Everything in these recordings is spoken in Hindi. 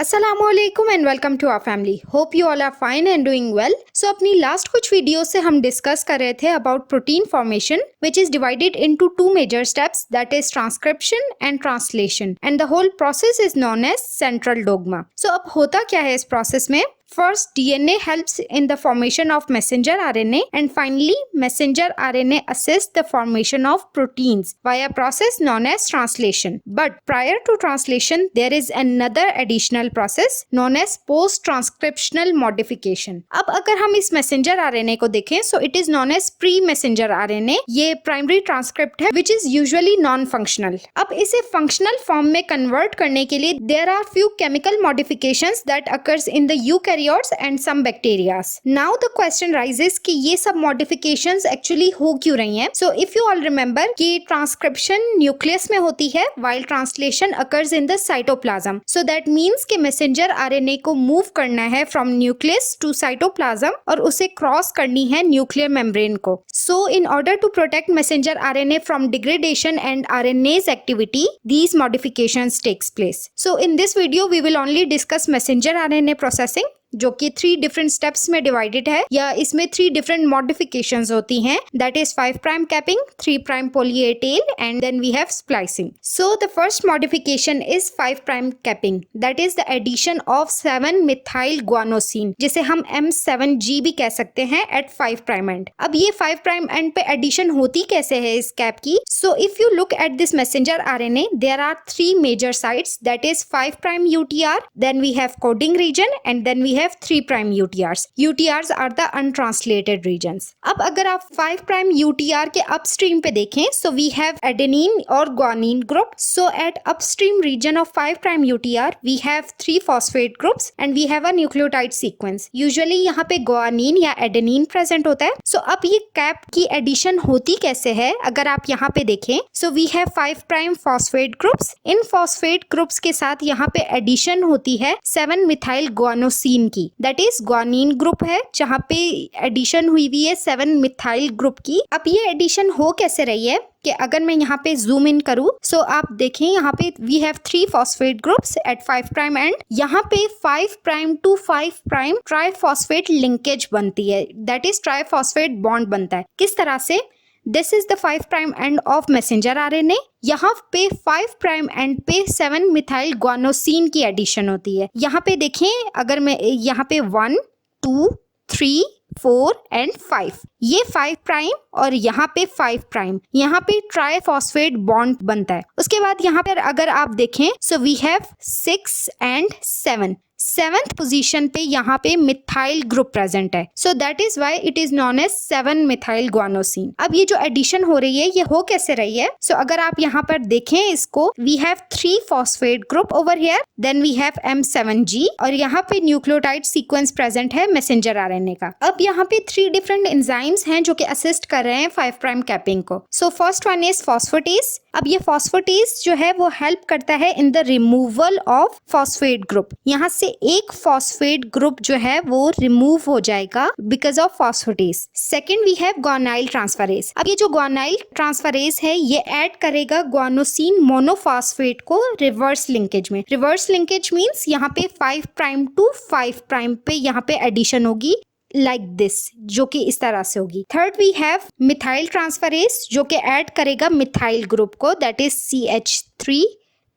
असलामुअलैकुम and welcome to our family. Hope you all are fine and doing well. So अपनी लास्ट कुछ वीडियो से हम डिस्कस कर रहे थे about protein formation which is divided into two major steps, that is transcription and translation, and the whole process is known as central dogma. So अब होता क्या है इस प्रोसेस में? First, DNA helps in the formation of messenger RNA, and finally, messenger RNA assists the formation of proteins via process known as translation. But prior to translation, there is another additional process known as post-transcriptional modification. अब अगर हम इस messenger RNA को देखें, so it is known as pre-messenger RNA. ये primary transcript है, which is usually non-functional. अब इसे functional form में convert करने के लिए there are few chemical modifications that occurs in the eukaryotes and some bacteria. Now the question rises कि ये सब modifications actually हो क्यों रही हैं? So if you all remember कि transcription nucleus में होती है while translation occurs in the cytoplasm. So that means कि messenger RNA को move करना है from nucleus to cytoplasm और उसे cross करनी है nuclear membrane को. So in order to protect messenger RNA from degradation and RNase activity, these modifications takes place. So in this video we will only discuss messenger RNA processing, जो कि 3 डिफरेंट स्टेप्स में डिवाइडेड है, या इसमें 3 डिफरेंट मॉडिफिकेशंस होती हैं, that is 5 prime capping, 3 prime poly A tail, and then we have splicing. So the first modification is 5 prime capping, that is the addition of 7 methyl guanosine, जिसे हम M7G भी कह सकते हैं एट 5 प्राइम एंड. अब ये 5 प्राइम एंड पे एडिशन होती कैसे है इस कैप की? So if you look at this messenger RNA, there are 3 major sites, that is 5 prime UTR, then we have coding region, and then we have 3 prime UTRs. UTRs are the untranslated regions. अब अगर आप 5 prime UTR के upstream पे देखें, so we have adenine और guanine group. So at upstream region of 5 prime UTR, we have 3 phosphate groups and we have a nucleotide sequence. Usually यहाँ पे guanine या adenine present होता है. So अब ये cap की addition होती कैसे है? अगर आप यहाँ पे देखें, so we have 5 prime phosphate groups. In phosphate groups के साथ यहाँ पे addition होती है 7 methyl guanosine की, दैट इज ग्वानिन ग्रुप है, जहाँ पे एडिशन हुई हुई है 7 मिथाइल ग्रुप की. अब ये एडिशन हो कैसे रही है कि अगर मैं यहाँ पे जूम इन करूँ, सो आप देखें यहाँ पे we have 3 phosphate groups at 5 prime end. यहाँ पे 5 prime to 5 prime triphosphate linkage बनती है, दैट इज ट्राइफॉस्फेट बॉन्ड बनता है. किस तरह से? This is the 5 prime end of messenger RNA. यहाँ पे 5 प्राइम एंड पे 7 मिथाइल ग्वानोसिन की एडिशन होती है. यहाँ पे देखें, अगर मैं यहाँ पे 1, 2, 3, 4 एंड 5, ये 5 प्राइम और यहाँ पे 5 प्राइम, यहाँ पे ट्राइफॉस्फेट बॉन्ड बनता है. उसके बाद यहाँ पर अगर आप देखें, so we have 6 and 7. 7th position पे यहाँ पे मिथाइल ग्रुप प्रेजेंट है, so that is why it is known as 7 methyl guanosine. अब ये जो एडिशन हो रही है ये हो कैसे रही है? सो अगर आप यहाँ पर देखें इसको, we have 3 phosphate group over here, then we have M7G और यहाँ पे न्यूक्लियोटाइड सीक्वेंस प्रेजेंट है मैसेंजर RNA का. अब यहाँ पे 3 डिफरेंट एंजाइम्स हैं जो कि असिस्ट कर रहे हैं 5 प्राइम कैपिंग को. So first one is phosphatase. अब ये फॉस्फेटेज जो है वो हेल्प करता है in the removal of phosphate group. यहाँ से एक फॉस्फेट ग्रुप जो है वो रिमूव हो जाएगा because of phosphatase. Second we have guanyl transferase. अब ये जो ग्वानाइल ट्रांसफरेज है ये ऐड करेगा ग्वानोसिन मोनोफॉस्फेट को रिवर्स लिंकेज में. रिवर्स लिंकेज मींस यहाँ पे 5 प्राइम टू 5 प्राइम पे यहाँ पे एडिशन होगी लाइक दिस, जो कि इस तरह से होगी. Third we have methyl transferase जो कि ऐड करेगा मिथाइल ग्रुप को, that is CH3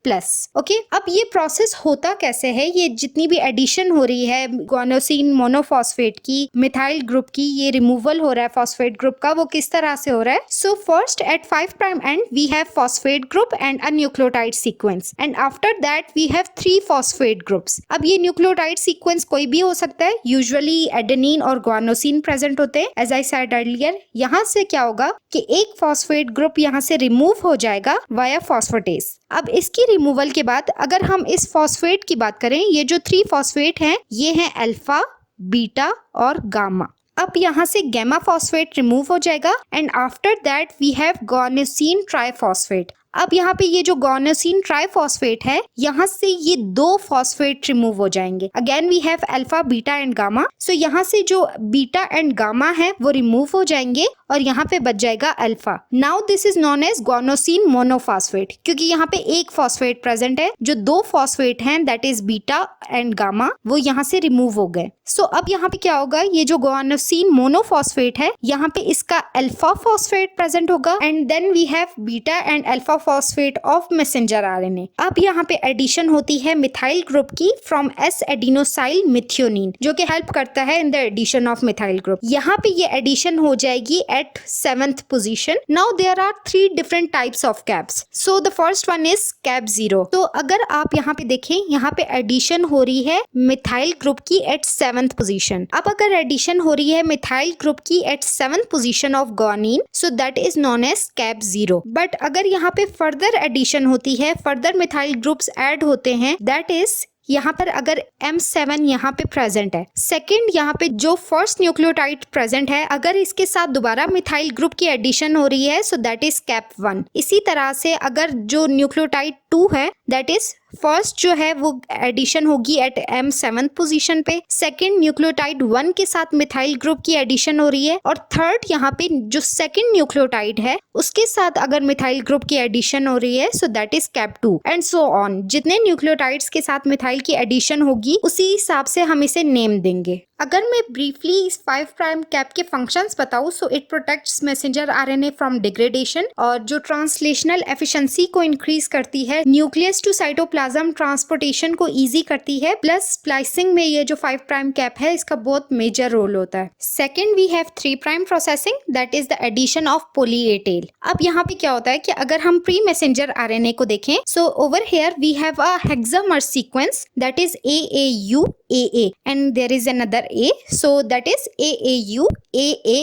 plus. Okay, अब ये प्रोसेस होता कैसे है? ये जितनी भी एडिशन हो रही है ग्वानोसिन मोनोफॉस्फेट की, मिथाइल ग्रुप की, ये रिमूवल हो रहा है फॉस्फेट ग्रुप का, वो किस तरह से हो रहा है? So first at 5 prime end we have phosphate group and a nucleotide sequence, and after that we have 3 phosphate groups. अब ये न्यूक्लियोटाइड सीक्वेंस कोई भी हो सकता है, यूजुअली एडेनिन और ग्वानोसिन प्रेजेंट होते हैं एज आई सेड अर्लियर. यहाँ से क्या होगा कि एक फॉस्फेट ग्रुप यहाँ से रिमूव हो जाएगा वाया फॉस्फेटेज. अब इसकी रिमूवल के बाद अगर हम इस फॉस्फेट की बात करें, ये जो 3 फॉस्फेट हैं ये हैं अल्फा, बीटा और गामा. अब यहाँ से गैमा फॉस्फेट रिमूव हो जाएगा and after that we have guanosine triphosphate. अब यहाँ पे ये जो guanosine ट्राइफॉस्फेट है, यहाँ से ये 2 फॉस्फेट रिमूव हो जाएंगे। Again we have alpha, beta and gamma. So यहाँ से जो बीटा एंड गामा है वो रिमूव हो जाएंगे और यहाँ पे बच जाएगा alpha. Now this is known as guanosine monophosphate, क्योंकि यहाँ पे एक फॉस्फेट प्रेजेंट है। जो 2 फॉस्फेट हैं that is beta and gamma, वो यहाँ से रिमूव हो गए। सो अब यहाँ पे क्या होगा, ये जो guanosine मोनोफॉस्फेट है, यहाँ पे इसका अल्फा फॉस्फेट प्रेजेंट होगा and then we have beta and alpha phosphate of messenger RNA. अब यहाँ पे एडिशन होती है मिथाइल ग्रुप की फ्रॉम एस एडिनोसाइल मिथियोनिन, जो कि हेल्प करता है in the addition of methyl group. यहाँ पे ये एडिशन हो जाएगी at 7th position. Now there are 3 different types of caps. So the first one is cap 0। तो अगर आप यहाँ पे देखें, यहाँ पे एडिशन हो रही है मिथाइल ग्रुप की एट 7th पोजीशन। अब अगर एडिशन हो रही है मिथाइल ग्रुप की at 7th position of guanine, so that is known as cap 0। But अगर यहाँ पे फर्दर एडिशन होती है, फर्दर मिथाइल ग्रुप्स ऐड होते हैं, दैट इज यहाँ पर अगर M7 यहाँ पे प्रेजेंट है, सेकंड यहाँ पे जो फर्स्ट न्यूक्लियोटाइड प्रेजेंट है, अगर इसके साथ दोबारा मिथाइल ग्रुप की एडिशन हो रही है, सो दैट इज कैप 1। इसी तरह से अगर जो न्यूक्लियोटाइड 2 है, दैट इज फर्स्ट जो है वो एडिशन होगी एट M7 पोजीशन पे, सेकंड न्यूक्लियोटाइड 1 के साथ मिथाइल ग्रुप की एडिशन हो रही है, और थर्ड यहाँ पे जो सेकंड न्यूक्लियोटाइड है उसके साथ अगर मिथाइल ग्रुप की एडिशन हो रही है, so that is cap 2 and so on. जितने न्यूक्लियोटाइड्स के साथ मिथाइल की एडिशन होगी उसी हिसाब से हम इसे नेम देंगे। अगर मैं ब्रीफली इस 5 प्राइम कैप के फंक्शंस बताऊं, so it protects messenger RNA from degradation, और जो ट्रांसलेशनल एफिशिएंसी को इंक्रीज करती है, न्यूक्लियस टू साइटोप्लाज्म ट्रांसपोर्टेशन को इजी करती है, प्लस स्प्लाइसिंग में ये जो 5 प्राइम कैप है इसका बहुत मेजर रोल होता है। Second we have 3 prime processing, that is the addition of poly A tail. अब यहाँ पे क्या होता है कि अगर हम प्री मैसेंजर आरएनए को देखें, so over here we have a hexamer sequence that is AAU AA and there is another A, so that is AAU AA।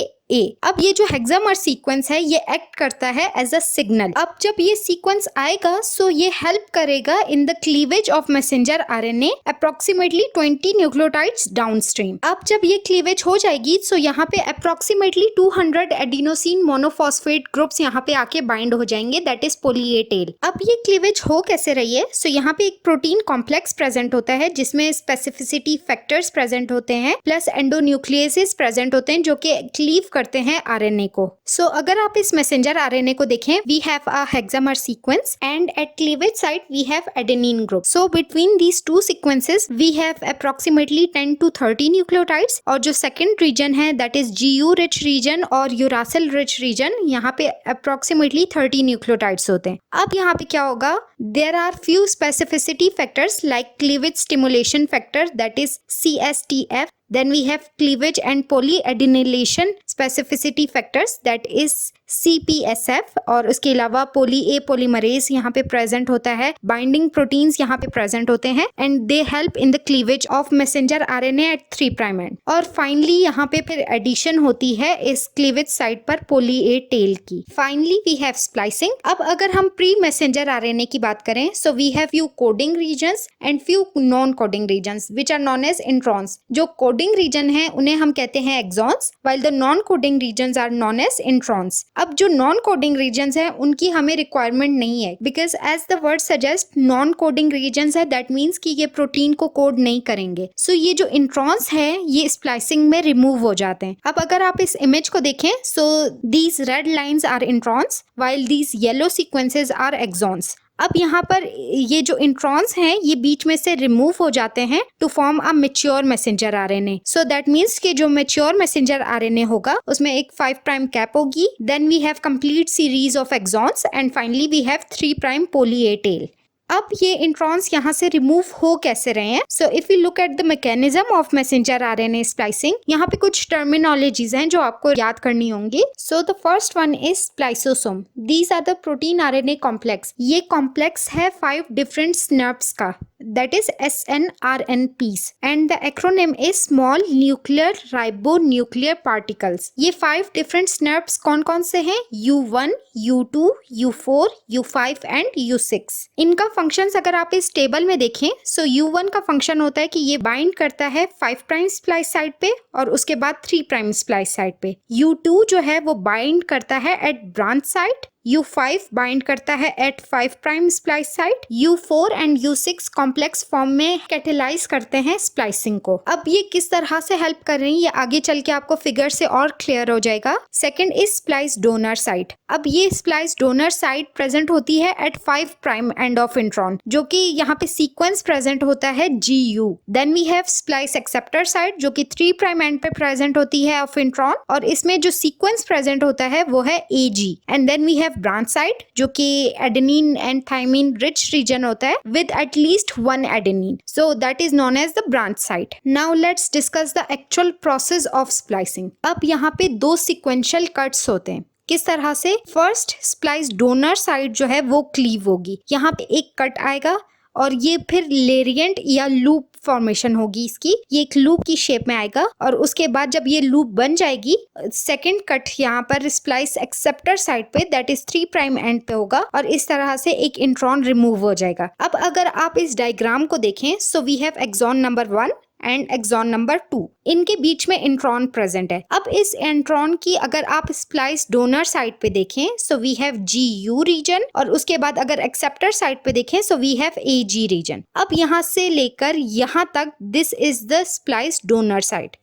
अब ये जो हेक्सामर सीक्वेंस है ये एक्ट करता है एज अ सिग्नल। अब जब ये सीक्वेंस आएगा, सो ये हेल्प करेगा इन the cleavage of messenger RNA approximately 20 nucleotides downstream. अब जब ये क्लीवेज हो जाएगी, सो यहाँ पे अप्रोक्सीमेटली 200 एडिनोसिन मोनोफॉस्फेट ग्रुप्स यहाँ पे आके बाइंड हो जाएंगे, that is poly A tail. अब ये क्लीवेज हो कैसे रही है, सो यहाँ पे एक प्रोटीन कॉम्प्लेक्स प्रेजेंट होता है जिसमें स्पेसिफिसिटी फैक्टर्स प्रेजेंट होते हैं, प्लस एंडोन्यूक्लियसेस प्रेजेंट होते हैं जो कि क्लीव करते हैं आरएनए को। सो अगर आप इस मैसेंजर आरएनए को देखें, we have a hexamer sequence and at cleavage site we have adenine group. So between these 2 sequences we have approximately 10 to 30 nucleotides, और जो सेकंड रीजन है that is GU rich region और यूरासिल रिच रीजन, यहाँ पे अप्रोक्सीमेटली 30 न्यूक्लियोटाइड्स होते हैं। अब यहाँ पे क्या होगा, there are few specificity factors like cleavage stimulation factor that is CSTF, then we have cleavage and polyadenylation specificity factors that is CPSF, और उसके अलावा पोली ए पोलीमरेज यहाँ पे प्रेजेंट होता है, बाइंडिंग प्रोटीन्स यहाँ पे प्रेजेंट होते हैं and they help in the cleavage of messenger RNA at 3 prime end. और फाइनली यहाँ पे फिर एडिशन होती है इस क्लीवेज साइट पर पोली ए टेल की। Finally we have splicing. अब अगर हम प्री मैसेंजर आरएनए की बात करें, so we have few coding regions and few non coding regions which are known as introns. जो कोडिंग रीजन है उन्हें हम कहते हैं exons, while the non coding regions are known as introns. अब जो नॉन कोडिंग रीजन्स हैं उनकी हमें रिक्वायरमेंट नहीं है, because as the word suggest non coding regions है, दैट मीन्स कि ये प्रोटीन को कोड नहीं करेंगे। सो ये जो इंट्रॉन्स है ये स्प्लाइसिंग में रिमूव हो जाते हैं। अब अगर आप इस इमेज को देखें, so these red lines are introns while these yellow sequences are exons. अब यहाँ पर ये जो इंट्रॉन्स हैं ये बीच में से रिमूव हो जाते हैं to form a mature messenger RNA. So that means कि जो मैच्योर मैसेंजर आरएनए होगा उसमें एक 5 प्राइम कैप होगी, then we have complete series of exons and finally we have 3 prime poly A tail. अब ये इंट्रॉन्स यहाँ से रिमूव हो कैसे रहे हैं? सो if you look at the mechanism of messenger RNA splicing, यहाँ पे कुछ टर्मिनोलॉजीज हैं जो आपको याद करनी होंगी। So the first one is spliceosome. These are the protein RNA complex. ये कॉम्प्लेक्स है 5 डिफरेंट स्नर्प्स का, that is SNRNPs and the acronym is small nuclear ribonuclear particles। ये 5 different SNRPs कौन कौन से हैं? U1, U2, U4, U5 and U6। इनका फंक्शंस अगर आप इस टेबल में देखें, सो U1 का फंक्शन होता है कि ये बाइंड करता है 5 प्राइम स्प्लाइस साइट पे और उसके बाद 3 प्राइम स्प्लाइस साइट पे। U2 जो है वो बाइंड करता है at branch site U5 bind करता है at 5 prime splice site. U4 and U6 complex form में कैटेलाइज करते हैं स्प्लाइसिंग को। अब ये किस तरह से हेल्प कर रही है ये आगे चल के आपको फिगर से और क्लियर हो जाएगा। Second is splice donor site. अब ये स्प्लाइस डोनर साइट प्रेजेंट होती है at 5 prime end of intron, जो कि यहाँ पे सीक्वेंस प्रेजेंट होता है GU। Then we have splice acceptor site जो कि 3 प्राइम एंड पे प्रेजेंट होती है ऑफ इंट्रॉन, और इसमें जो सीक्वेंस प्रेजेंट होता है वो है AG। And then we have branch site जो कि adenine and thymine rich region होता है with at least 1 adenine, so that is known as the branch site. Now let's discuss the actual process of splicing. अब यहाँ पे 2 सिक्वेंशियल कट्स होते हैं। किस तरह से? फर्स्ट स्प्लाइस डोनर साइड जो है वो क्लीव होगी, यहाँ पे एक कट आएगा और ये फिर लेरिएंट या लूप फॉर्मेशन होगी इसकी, ये एक लूप की शेप में आएगा, और उसके बाद जब ये लूप बन जाएगी सेकंड कट यहाँ पर स्प्लाइस एक्सेप्टर साइड पे दैट इज 3 प्राइम एंड पे होगा, और इस तरह से एक इंट्रॉन रिमूव हो जाएगा। अब अगर आप इस डायग्राम को देखें, so we have exon number 1 and exon number 2, इनके बीच में इंट्रॉन प्रेजेंट है। अब इस इंट्रॉन की अगर आप स्प्लाइस डोनर साइड पे देखें so we have GU region, और उसके बाद अगर एक्सेप्टर साइड पे देखें so we have AG region. अब यहाँ से लेकर यहाँ तक this is the splice donor side.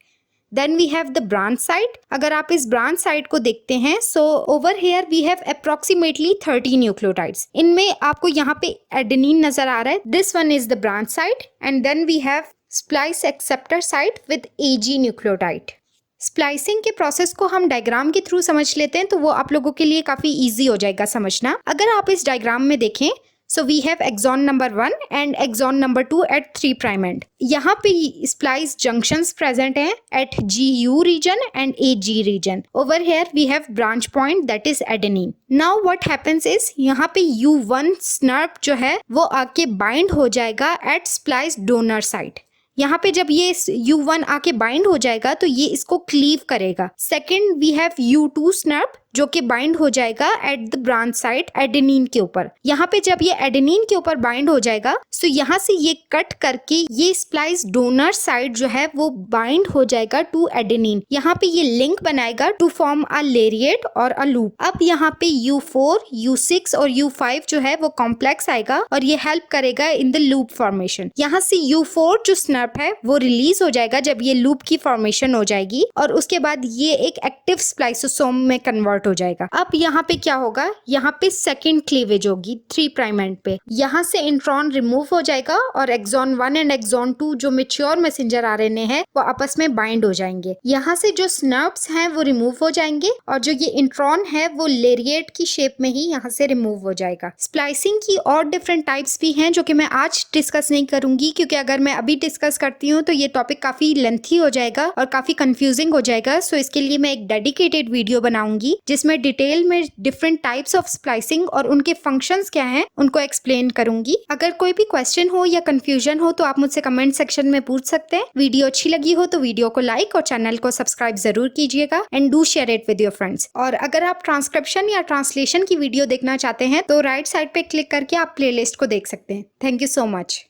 Then we have the branch side. अगर आप इस ब्रांच साइड को देखते हैं so over here we have approximately 30 nucleotides. इनमें आपको यहाँ पे एडेनिन नजर आ रहा है, this one is the branch side, and then we have splice acceptor site with AG nucleotide. Splicing के प्रोसेस को हम डायग्राम के थ्रू समझ लेते हैं तो वो आप लोगों के लिए काफी इजी हो जाएगा समझना। अगर आप इस डायग्राम में देखें so we have exon number 1 and exon number 2 at 3 prime end. यहाँ पे स्प्लाइस जंक्शंस प्रेजेंट हैं at GU region and AG region. Over here we have branch point that is adenine. Now what happens is यहाँ पे U1 स्नर्प जो है वो आके बाइंड हो जाएगा एट स्प्लाइस डोनर साइट। यहाँ पे जब ये U1 आके बाइंड हो जाएगा तो ये इसको क्लीव करेगा। सेकेंड वी हैव U2 स्नर्प जो कि बाइंड हो जाएगा at the branch site adenine के ऊपर। यहाँ पे जब ये एडेनिन के ऊपर बाइंड हो जाएगा सो यहाँ से ये कट करके ये स्प्लाइस डोनर साइड जो है वो बाइंड हो जाएगा टू एडेनिन। यहाँ पे ये लिंक बनाएगा टू फॉर्म अ लेरिएट और अ लूप। अब यहाँ पे U4, U6 और U5 जो है वो कॉम्प्लेक्स आएगा और ये हेल्प करेगा इन द लूप फॉर्मेशन। यहाँ से U4 जो स्नर्प है वो रिलीज हो जाएगा जब ये लूप की फॉर्मेशन हो जाएगी, और उसके बाद ये एक एक्टिव स्प्लाइसोसोम में कन्वर्ट हो जाएगा। अब यहाँ पे क्या होगा, यहाँ पे सेकंड क्लीवेज होगी 3 प्राइम एंड पे। यहाँ से इंट्रॉन रिमूव हो जाएगा और एक्सॉन 1 एंड एक्सॉन 2 जो मैच्योर मैसेंजर RNA है वो आपस में बाइंड हो जाएंगे। यहाँ से जो स्नर्प्स हैं वो रिमूव हो जाएंगे और जो ये इंट्रॉन है वो लेरिएट की शेप में ही यहाँ से रिमूव हो जाएगा। स्प्लाइसिंग की और डिफरेंट टाइप्स भी हैं जो कि मैं आज डिस्कस नहीं करूंगी, क्योंकि अगर मैं अभी डिस्कस करती हूँ तो ये टॉपिक काफी लेंथी हो जाएगा और काफी कंफ्यूजिंग हो जाएगा। सो इसके लिए मैं एक डेडिकेटेड वीडियो बनाऊंगी जिसमें डिटेल में डिफरेंट टाइप्स ऑफ स्प्लाइसिंग और उनके फंक्शंस क्या हैं उनको एक्सप्लेन करूंगी। अगर कोई भी क्वेश्चन हो या कंफ्यूजन हो तो आप मुझसे कमेंट सेक्शन में पूछ सकते हैं। वीडियो अच्छी लगी हो तो वीडियो को लाइक और चैनल को सब्सक्राइब जरूर कीजिएगा and do share it with your friends. और अगर आप ट्रांसक्रिप्शन या ट्रांसलेशन की वीडियो देखना चाहते हैं तो राइट साइड पे क्लिक करके आप प्लेलिस्ट को देख सकते हैं। Thank you so much.